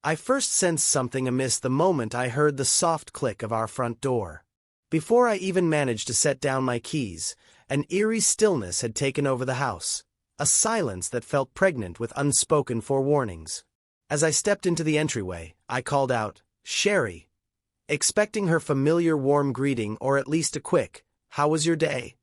I first sensed something amiss the moment I heard the soft click of our front door. Before I even managed to set down my keys, an eerie stillness had taken over the house, a silence that felt pregnant with unspoken forewarnings. As I stepped into the entryway, I called out, "Sherry," expecting her familiar warm greeting or at least a quick, "How was your day?"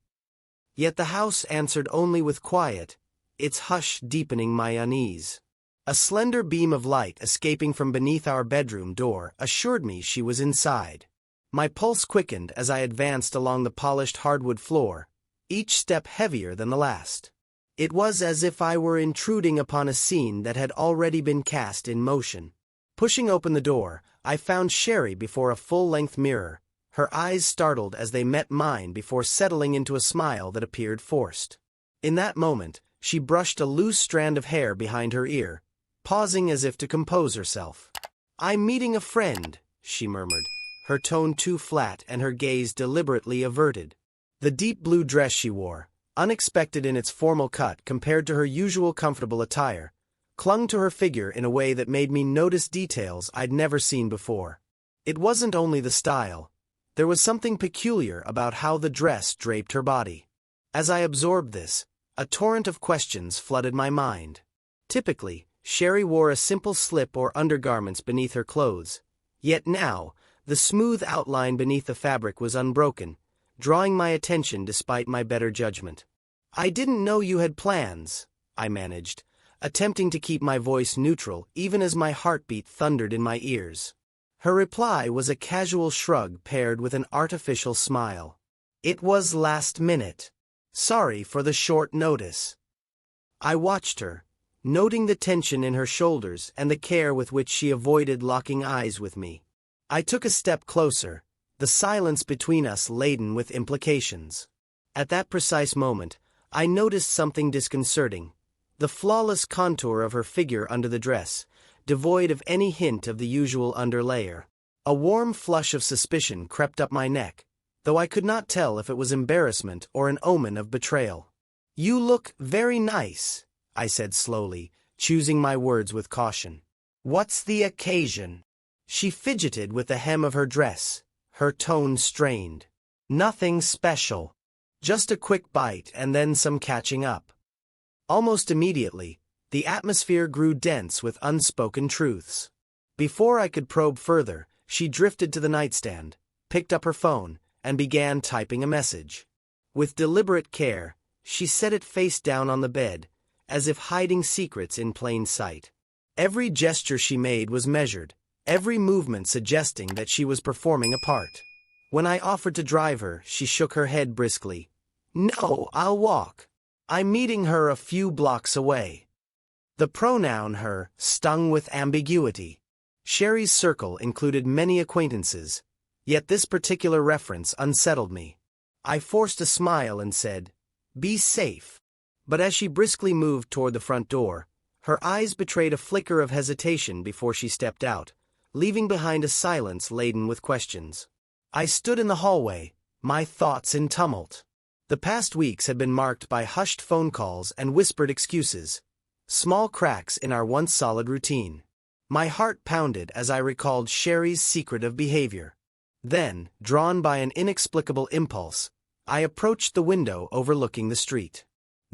Yet the house answered only with quiet, its hush deepening my unease. A slender beam of light escaping from beneath our bedroom door assured me she was inside. My pulse quickened as I advanced along the polished hardwood floor, each step heavier than the last. It was as if I were intruding upon a scene that had already been cast in motion. Pushing open the door, I found Sherry before a full-length mirror, her eyes startled as they met mine before settling into a smile that appeared forced. In that moment, she brushed a loose strand of hair behind her ear, pausing as if to compose herself. "I'm meeting a friend," she murmured, her tone too flat and her gaze deliberately averted. The deep blue dress she wore, unexpected in its formal cut compared to her usual comfortable attire, clung to her figure in a way that made me notice details I'd never seen before. It wasn't only the style. There was something peculiar about how the dress draped her body. As I absorbed this, a torrent of questions flooded my mind. Typically, Sherry wore a simple slip or undergarments beneath her clothes, yet now, the smooth outline beneath the fabric was unbroken, drawing my attention despite my better judgment. "I didn't know you had plans," I managed, attempting to keep my voice neutral even as my heartbeat thundered in my ears. Her reply was a casual shrug paired with an artificial smile. "It was last minute. Sorry for the short notice." I watched her, noting the tension in her shoulders and the care with which she avoided locking eyes with me. I took a step closer, the silence between us laden with implications. At that precise moment, I noticed something disconcerting: the flawless contour of her figure under the dress, devoid of any hint of the usual underlayer. A warm flush of suspicion crept up my neck, though I could not tell if it was embarrassment or an omen of betrayal. "You look very nice," I said slowly, choosing my words with caution. "What's the occasion?" She fidgeted with the hem of her dress, her tone strained. "Nothing special. Just a quick bite and then some catching up." Almost immediately, the atmosphere grew dense with unspoken truths. Before I could probe further, she drifted to the nightstand, picked up her phone, and began typing a message. With deliberate care, she set it face down on the bed, as if hiding secrets in plain sight. Every gesture she made was measured, every movement suggesting that she was performing a part. When I offered to drive her, she shook her head briskly. "No, I'll walk. I'm meeting her a few blocks away." The pronoun her stung with ambiguity. Sherry's circle included many acquaintances, yet this particular reference unsettled me. I forced a smile and said, "Be safe." But as she briskly moved toward the front door, her eyes betrayed a flicker of hesitation before she stepped out, leaving behind a silence laden with questions. I stood in the hallway, my thoughts in tumult. The past weeks had been marked by hushed phone calls and whispered excuses, small cracks in our once solid routine. My heart pounded as I recalled Sherry's secretive behavior. Then, drawn by an inexplicable impulse, I approached the window overlooking the street.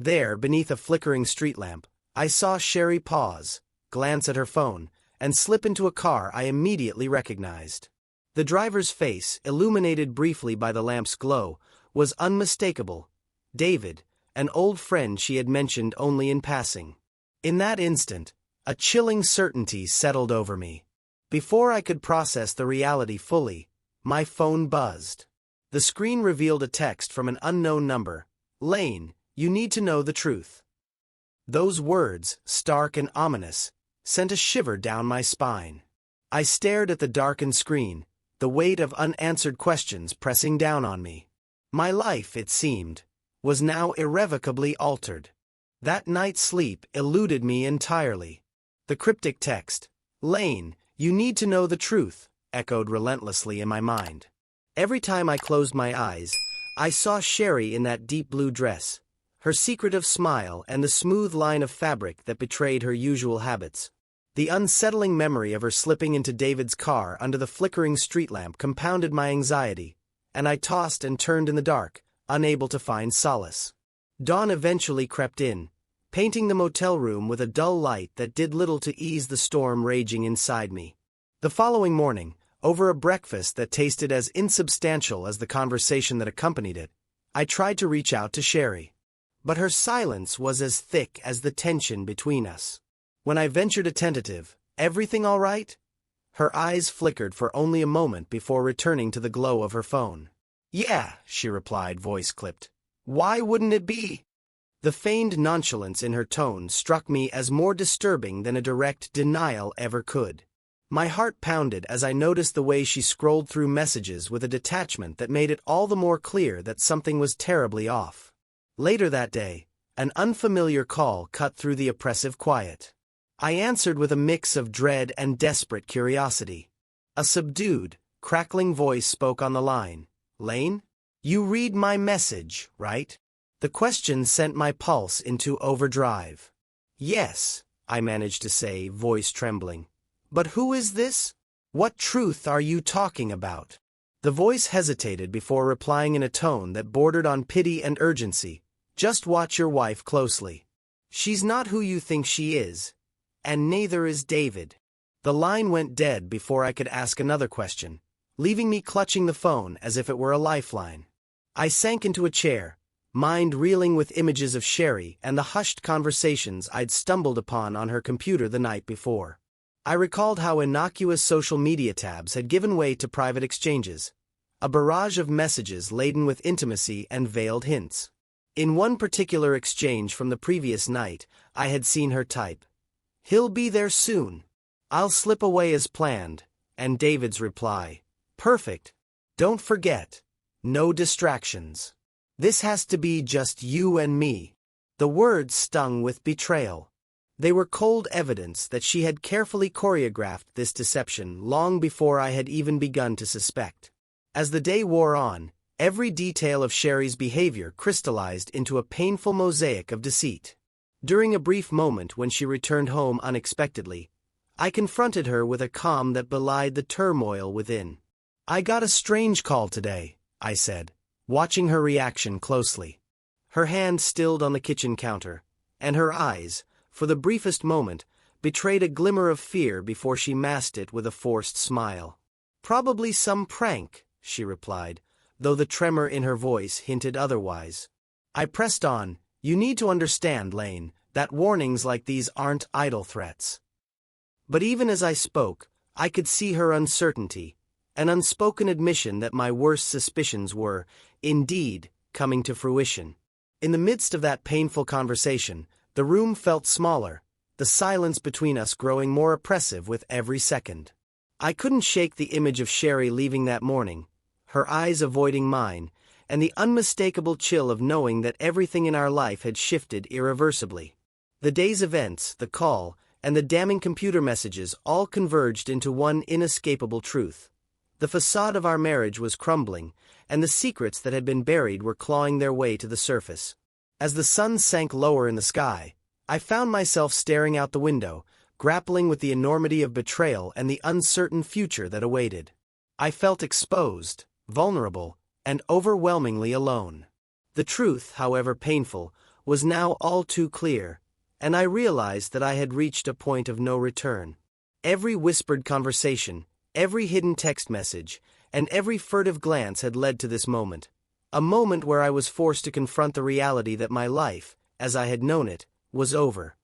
There, beneath a flickering street lamp, I saw Sherry pause, glance at her phone, and slip into a car I immediately recognized. The driver's face, illuminated briefly by the lamp's glow, was unmistakable: David, an old friend she had mentioned only in passing. In that instant, a chilling certainty settled over me. Before I could process the reality fully, my phone buzzed. The screen revealed a text from an unknown number. "Lane, you need to know the truth." Those words, stark and ominous, sent a shiver down my spine. I stared at the darkened screen, the weight of unanswered questions pressing down on me. My life, it seemed, was now irrevocably altered. That night's sleep eluded me entirely. The cryptic text, "Lane, you need to know the truth," echoed relentlessly in my mind. Every time I closed my eyes, I saw Sherry in that deep blue dress, her secretive smile and the smooth line of fabric that betrayed her usual habits. The unsettling memory of her slipping into David's car under the flickering street lamp compounded my anxiety, and I tossed and turned in the dark, unable to find solace. Dawn eventually crept in, painting the motel room with a dull light that did little to ease the storm raging inside me. The following morning, over a breakfast that tasted as insubstantial as the conversation that accompanied it, I tried to reach out to Sherry. But her silence was as thick as the tension between us. When I ventured a tentative, "Everything all right?" her eyes flickered for only a moment before returning to the glow of her phone. "Yeah," she replied, voice clipped. "Why wouldn't it be?" The feigned nonchalance in her tone struck me as more disturbing than a direct denial ever could. My heart pounded as I noticed the way she scrolled through messages with a detachment that made it all the more clear that something was terribly off. Later that day, an unfamiliar call cut through the oppressive quiet. I answered with a mix of dread and desperate curiosity. A subdued, crackling voice spoke on the line. "Lane? You read my message, right?" The question sent my pulse into overdrive. "Yes," I managed to say, voice trembling. "But who is this? What truth are you talking about?" The voice hesitated before replying in a tone that bordered on pity and urgency. "Just watch your wife closely. She's not who you think she is, and neither is David." The line went dead before I could ask another question, leaving me clutching the phone as if it were a lifeline. I sank into a chair, mind reeling with images of Sherry and the hushed conversations I'd stumbled upon on her computer the night before. I recalled how innocuous social media tabs had given way to private exchanges, a barrage of messages laden with intimacy and veiled hints. In one particular exchange from the previous night, I had seen her type, "He'll be there soon. I'll slip away as planned," and David's reply, "Perfect. Don't forget. No distractions. This has to be just you and me." The words stung with betrayal. They were cold evidence that she had carefully choreographed this deception long before I had even begun to suspect. As the day wore on, every detail of Sherry's behavior crystallized into a painful mosaic of deceit. During a brief moment when she returned home unexpectedly, I confronted her with a calm that belied the turmoil within. "I got a strange call today," I said, watching her reaction closely. Her hand stilled on the kitchen counter, and her eyes, for the briefest moment, betrayed a glimmer of fear before she masked it with a forced smile. "Probably some prank," she replied, though the tremor in her voice hinted otherwise. I pressed on, "You need to understand, Lane, that warnings like these aren't idle threats." But even as I spoke, I could see her uncertainty, an unspoken admission that my worst suspicions were, indeed, coming to fruition. In the midst of that painful conversation, the room felt smaller, the silence between us growing more oppressive with every second. I couldn't shake the image of Sherry leaving that morning, her eyes avoiding mine, and the unmistakable chill of knowing that everything in our life had shifted irreversibly. The day's events, the call, and the damning computer messages all converged into one inescapable truth. The facade of our marriage was crumbling, and the secrets that had been buried were clawing their way to the surface. As the sun sank lower in the sky, I found myself staring out the window, grappling with the enormity of betrayal and the uncertain future that awaited. I felt exposed, vulnerable, and overwhelmingly alone. The truth, however painful, was now all too clear, and I realized that I had reached a point of no return. Every whispered conversation, every hidden text message, and every furtive glance had led to this moment. A moment where I was forced to confront the reality that my life, as I had known it, was over.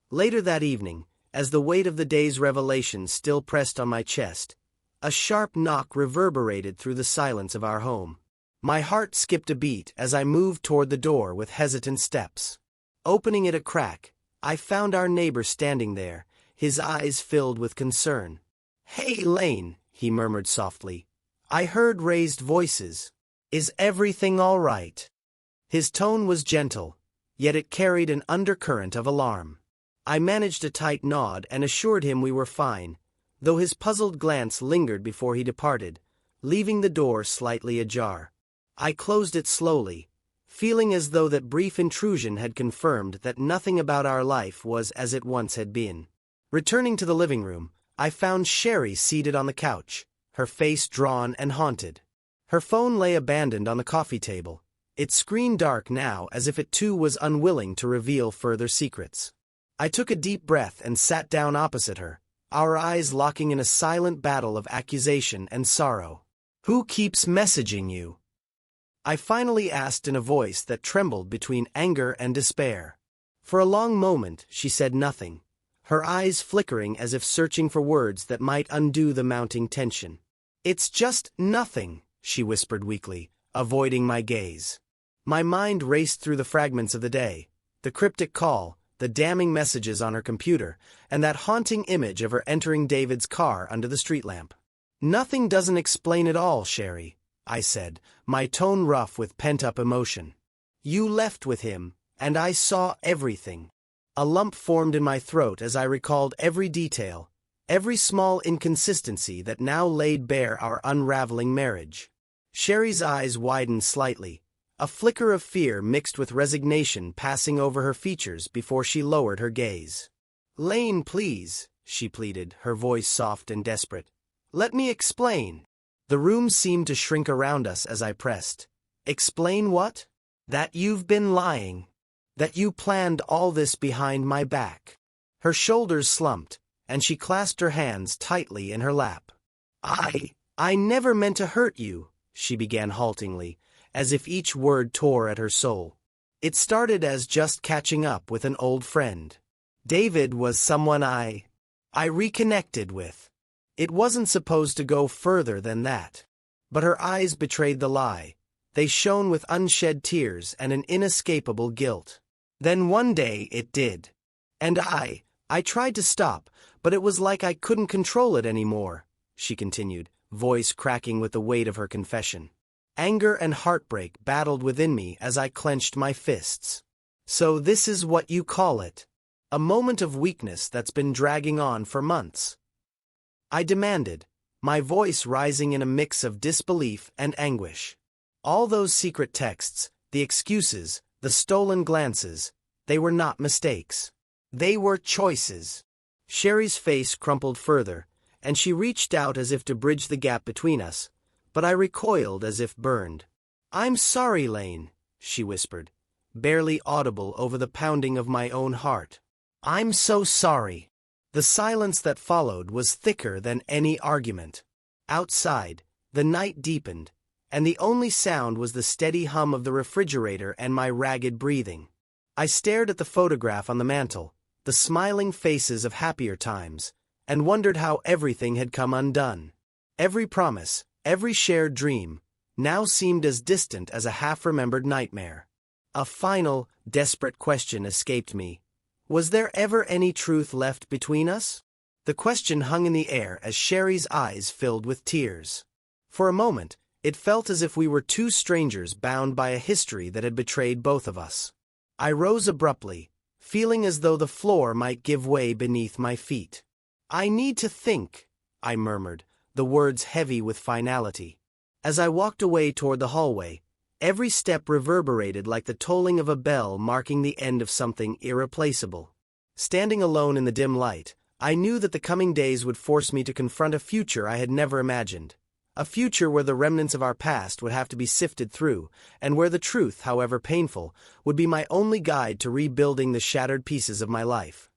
Later that evening, as the weight of the day's revelations still pressed on my chest, a sharp knock reverberated through the silence of our home. My heart skipped a beat as I moved toward the door with hesitant steps. Opening it a crack, I found our neighbor standing there, his eyes filled with concern. "Hey, Lane," he murmured softly. "I heard raised voices. Is everything all right?" His tone was gentle, yet it carried an undercurrent of alarm. I managed a tight nod and assured him we were fine, though his puzzled glance lingered before he departed, leaving the door slightly ajar. I closed it slowly, feeling as though that brief intrusion had confirmed that nothing about our life was as it once had been. Returning to the living room, I found Sherry seated on the couch, her face drawn and haunted. Her phone lay abandoned on the coffee table, its screen dark now as if it too was unwilling to reveal further secrets. I took a deep breath and sat down opposite her, our eyes locking in a silent battle of accusation and sorrow. "Who keeps messaging you?" I finally asked in a voice that trembled between anger and despair. For a long moment she said nothing, her eyes flickering as if searching for words that might undo the mounting tension. "It's just nothing," she whispered weakly, avoiding my gaze. My mind raced through the fragments of the day, the cryptic call, the damning messages on her computer, and that haunting image of her entering David's car under the street lamp. "Nothing doesn't explain it all, Sherry," I said, my tone rough with pent-up emotion. "You left with him, and I saw everything." A lump formed in my throat as I recalled every detail, every small inconsistency that now laid bare our unraveling marriage. Sherry's eyes widened slightly, a flicker of fear mixed with resignation passing over her features before she lowered her gaze. "Lane, please," she pleaded, her voice soft and desperate. "Let me explain." The room seemed to shrink around us as I pressed. "Explain what?" "That you've been lying. That you planned all this behind my back." Her shoulders slumped, and she clasped her hands tightly in her lap. I never meant to hurt you," she began haltingly, as if each word tore at her soul. "It started as just catching up with an old friend. David was someone I reconnected with. It wasn't supposed to go further than that." But her eyes betrayed the lie. They shone with unshed tears and an inescapable guilt. "Then one day it did. And I tried to stop, but it was like I couldn't control it anymore," she continued, voice cracking with the weight of her confession. Anger and heartbreak battled within me as I clenched my fists. "So this is what you call it? A moment of weakness that's been dragging on for months?" I demanded, my voice rising in a mix of disbelief and anguish. All those secret texts, the excuses, the stolen glances, they were not mistakes. They were choices. Sherry's face crumpled further, and she reached out as if to bridge the gap between us, but I recoiled as if burned. "I'm sorry, Lane," she whispered, barely audible over the pounding of my own heart. "I'm so sorry." The silence that followed was thicker than any argument. Outside, the night deepened, and the only sound was the steady hum of the refrigerator and my ragged breathing. I stared at the photograph on the mantel, the smiling faces of happier times, and wondered how everything had come undone. Every promise, every shared dream, now seemed as distant as a half-remembered nightmare. A final, desperate question escaped me. Was there ever any truth left between us? The question hung in the air as Sherry's eyes filled with tears. For a moment, it felt as if we were two strangers bound by a history that had betrayed both of us. I rose abruptly, feeling as though the floor might give way beneath my feet. "I need to think," I murmured, the words heavy with finality. As I walked away toward the hallway, every step reverberated like the tolling of a bell marking the end of something irreplaceable. Standing alone in the dim light, I knew that the coming days would force me to confront a future I had never imagined. A future where the remnants of our past would have to be sifted through, and where the truth, however painful, would be my only guide to rebuilding the shattered pieces of my life.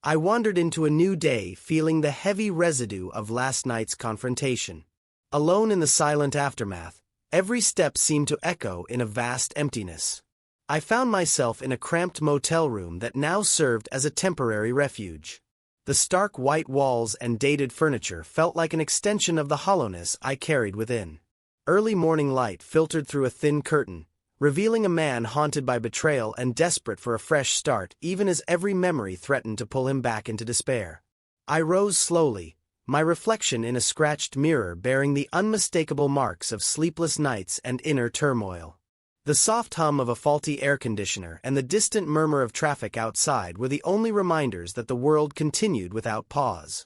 I wandered into a new day feeling the heavy residue of last night's confrontation. Alone in the silent aftermath, every step seemed to echo in a vast emptiness. I found myself in a cramped motel room that now served as a temporary refuge. The stark white walls and dated furniture felt like an extension of the hollowness I carried within. Early morning light filtered through a thin curtain, revealing a man haunted by betrayal and desperate for a fresh start even as every memory threatened to pull him back into despair. I rose slowly, my reflection in a scratched mirror bearing the unmistakable marks of sleepless nights and inner turmoil. The soft hum of a faulty air conditioner and the distant murmur of traffic outside were the only reminders that the world continued without pause.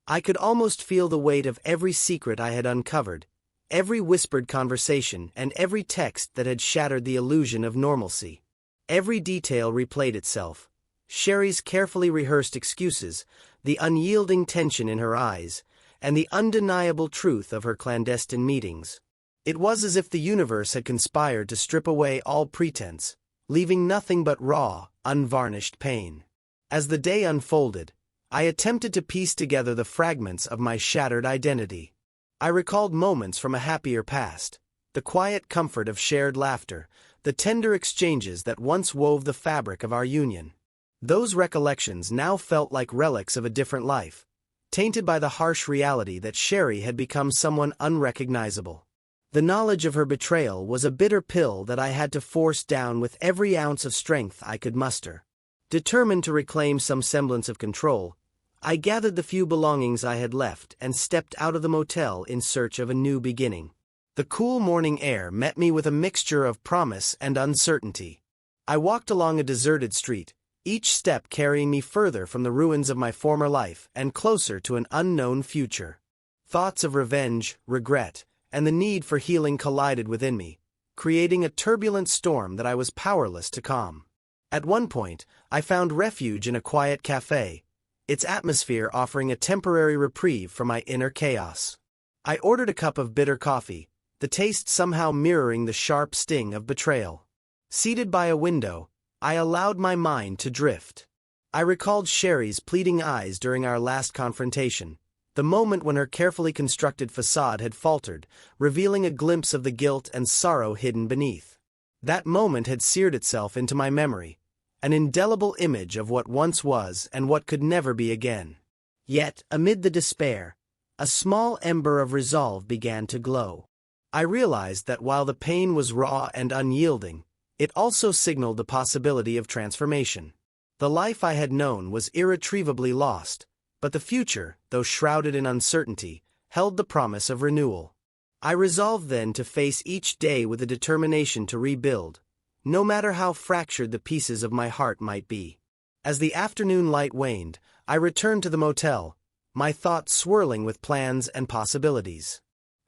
I could almost feel the weight of every secret I had uncovered, every whispered conversation and every text that had shattered the illusion of normalcy. Every detail replayed itself. Sherry's carefully rehearsed excuses, the unyielding tension in her eyes, and the undeniable truth of her clandestine meetings. It was as if the universe had conspired to strip away all pretense, leaving nothing but raw, unvarnished pain. As the day unfolded, I attempted to piece together the fragments of my shattered identity. I recalled moments from a happier past, the quiet comfort of shared laughter, the tender exchanges that once wove the fabric of our union. Those recollections now felt like relics of a different life, tainted by the harsh reality that Sherry had become someone unrecognizable. The knowledge of her betrayal was a bitter pill that I had to force down with every ounce of strength I could muster. Determined to reclaim some semblance of control, I gathered the few belongings I had left and stepped out of the motel in search of a new beginning. The cool morning air met me with a mixture of promise and uncertainty. I walked along a deserted street, each step carrying me further from the ruins of my former life and closer to an unknown future. Thoughts of revenge, regret, and the need for healing collided within me, creating a turbulent storm that I was powerless to calm. At one point, I found refuge in a quiet cafe, its atmosphere offering a temporary reprieve from my inner chaos. I ordered a cup of bitter coffee, the taste somehow mirroring the sharp sting of betrayal. Seated by a window, I allowed my mind to drift. I recalled Sherry's pleading eyes during our last confrontation, the moment when her carefully constructed facade had faltered, revealing a glimpse of the guilt and sorrow hidden beneath. That moment had seared itself into my memory, an indelible image of what once was and what could never be again. Yet, amid the despair, a small ember of resolve began to glow. I realized that while the pain was raw and unyielding, it also signaled the possibility of transformation. The life I had known was irretrievably lost, but the future, though shrouded in uncertainty, held the promise of renewal. I resolved then to face each day with a determination to rebuild, no matter how fractured the pieces of my heart might be. As the afternoon light waned, I returned to the motel, my thoughts swirling with plans and possibilities.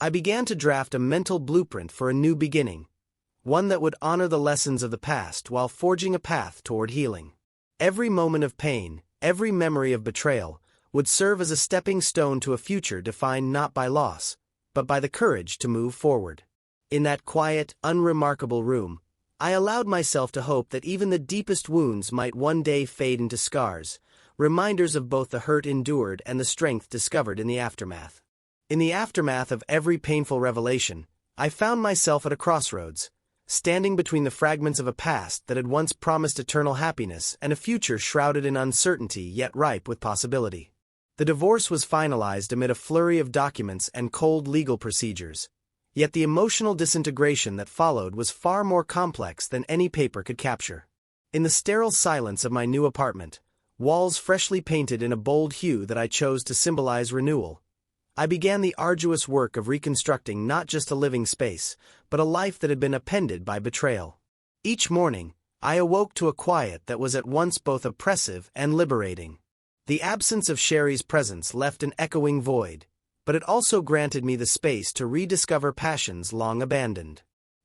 I began to draft a mental blueprint for a new beginning, one that would honor the lessons of the past while forging a path toward healing. Every moment of pain, every memory of betrayal, would serve as a stepping stone to a future defined not by loss, but by the courage to move forward. In that quiet, unremarkable room, I allowed myself to hope that even the deepest wounds might one day fade into scars, reminders of both the hurt endured and the strength discovered in the aftermath. In the aftermath of every painful revelation, I found myself at a crossroads, standing between the fragments of a past that had once promised eternal happiness and a future shrouded in uncertainty yet ripe with possibility. The divorce was finalized amid a flurry of documents and cold legal procedures, yet the emotional disintegration that followed was far more complex than any paper could capture. In the sterile silence of my new apartment, walls freshly painted in a bold hue that I chose to symbolize renewal, I began the arduous work of reconstructing not just a living space, but a life that had been upended by betrayal. Each morning, I awoke to a quiet that was at once both oppressive and liberating. The absence of Sherry's presence left an echoing void, but it also granted me the space to rediscover passions long abandoned.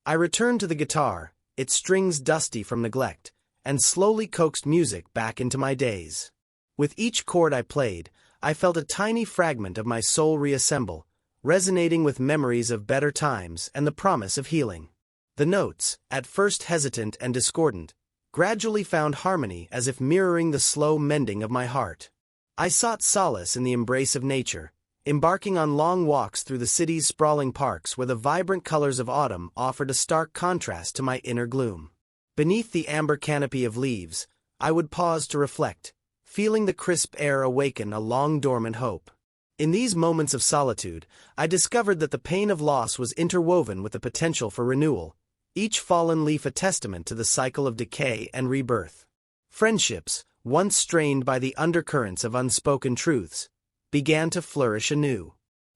I returned to the guitar, its strings dusty from neglect, and slowly coaxed music back into my days. With each chord I played, I felt a tiny fragment of my soul reassemble, resonating with memories of better times and the promise of healing. The notes, at first hesitant and discordant, gradually found harmony as if mirroring the slow mending of my heart. I sought solace in the embrace of nature, embarking on long walks through the city's sprawling parks where the vibrant colors of autumn offered a stark contrast to my inner gloom. Beneath the amber canopy of leaves, I would pause to reflect, feeling the crisp air awaken a long-dormant hope. In these moments of solitude, I discovered that the pain of loss was interwoven with the potential for renewal, each fallen leaf a testament to the cycle of decay and rebirth. Friendships, once strained by the undercurrents of unspoken truths, began to flourish anew.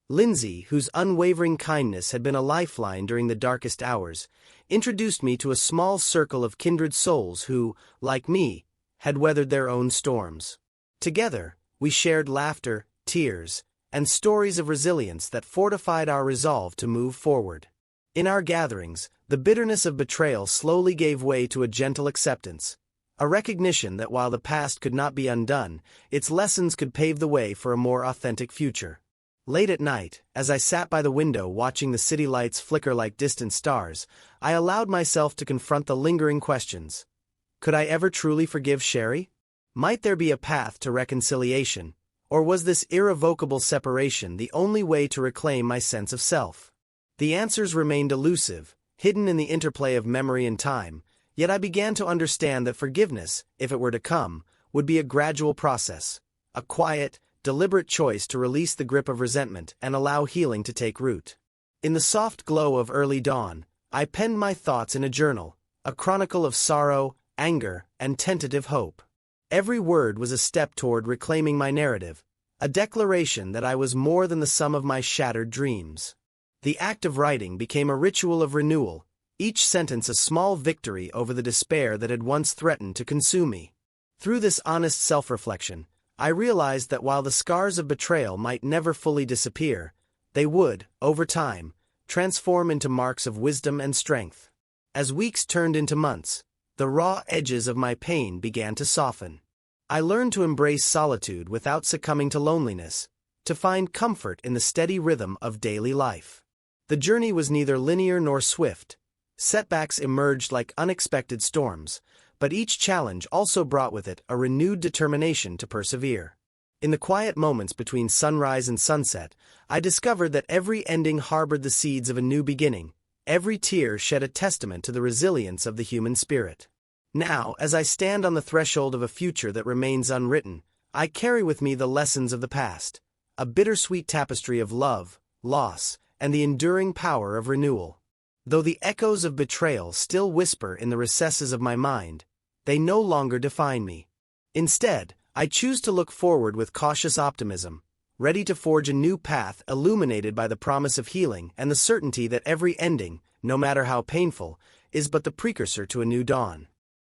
Lindsay, whose unwavering kindness had been a lifeline during the darkest hours, introduced me to a small circle of kindred souls who, like me, had weathered their own storms. Together, we shared laughter, tears, and stories of resilience that fortified our resolve to move forward. In our gatherings, the bitterness of betrayal slowly gave way to a gentle acceptance, A recognition that while the past could not be undone, its lessons could pave the way for a more authentic future. Late at night, as I sat by the window watching the city lights flicker like distant stars, I allowed myself to confront the lingering questions. Could I ever truly forgive Sherry? Might there be a path to reconciliation, or was this irrevocable separation the only way to reclaim my sense of self? The answers remained elusive, hidden in the interplay of memory and time, yet I began to understand that forgiveness, if it were to come, would be a gradual process, a quiet, deliberate choice to release the grip of resentment and allow healing to take root. In the soft glow of early dawn, I penned my thoughts in a journal, a chronicle of sorrow, anger, and tentative hope. Every word was a step toward reclaiming my narrative, a declaration that I was more than the sum of my shattered dreams. The act of writing became a ritual of renewal, each sentence a small victory over the despair that had once threatened to consume me. Through this honest self-reflection, I realized that while the scars of betrayal might never fully disappear, they would, over time, transform into marks of wisdom and strength. As weeks turned into months, the raw edges of my pain began to soften. I learned to embrace solitude without succumbing to loneliness, to find comfort in the steady rhythm of daily life. The journey was neither linear nor swift. Setbacks emerged like unexpected storms, but each challenge also brought with it a renewed determination to persevere. In the quiet moments between sunrise and sunset, I discovered that every ending harbored the seeds of a new beginning. Every tear shed a testament to the resilience of the human spirit. Now, as I stand on the threshold of a future that remains unwritten, I carry with me the lessons of the past, a bittersweet tapestry of love, loss, and the enduring power of renewal. Though the echoes of betrayal still whisper in the recesses of my mind, they no longer define me. Instead, I choose to look forward with cautious optimism, ready to forge a new path illuminated by the promise of healing and the certainty that every ending, no matter how painful, is but the precursor to a new dawn.